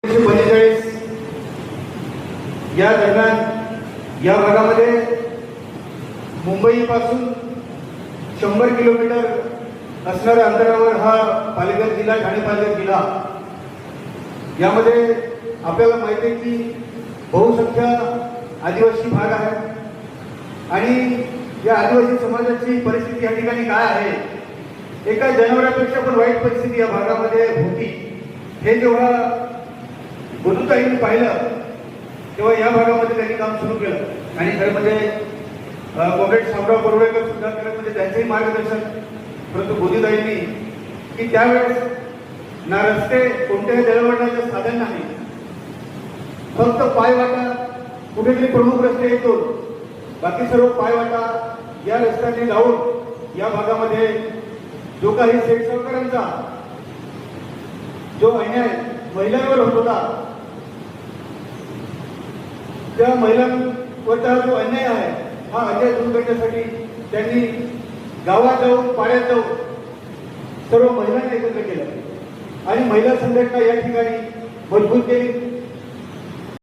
45 या दरम्यान या भागामध्ये मुंबईपासून 100 किलोमीटर असणाऱ्या अंतरावर हा पालघर जिल्हा, ठाणे पालघर जिल्हा, यामध्ये आपल्याला माहिती आहे की बहुसंख्य आदिवासी भाग आहे आणि या आदिवासी समाजाची परिस्थिती या ठिकाणी काय आहे, एका जनावरांपेक्षा पण वाईट परिस्थिती या भागामध्ये होती। हे जेव्हा बंधुताईंनी पाहिलं तेव्हा या भागामध्ये त्यांनी काम सुरू केलं आणि खरंमध्ये कॉम्रेड शामराव बोर्वेकर सुद्धा खरंमध्ये त्यांचंही मार्गदर्शन, परंतु बोधीताईंनी की त्यावेळेस ना रस्ते, कोणत्याही दळणवळणाचं साधन नाही, फक्त पायवाटा, कुठेतरी प्रमुख रस्ते येतो, बाकी सर्व पायवाटा या रस्त्याने जाऊन या भागामध्ये जो काही सेठ सावकारांचा जो अन्याय महिलांवर होत होता, त्या महिलांवरचा जो अन्याय आहे हा अन्याय दूर करण्यासाठी त्यांनी गावात जाऊन, पाड्यात जाऊन सर्व महिलांना एकत्र केलं आणि महिला संघटना या ठिकाणी मजबूत केली।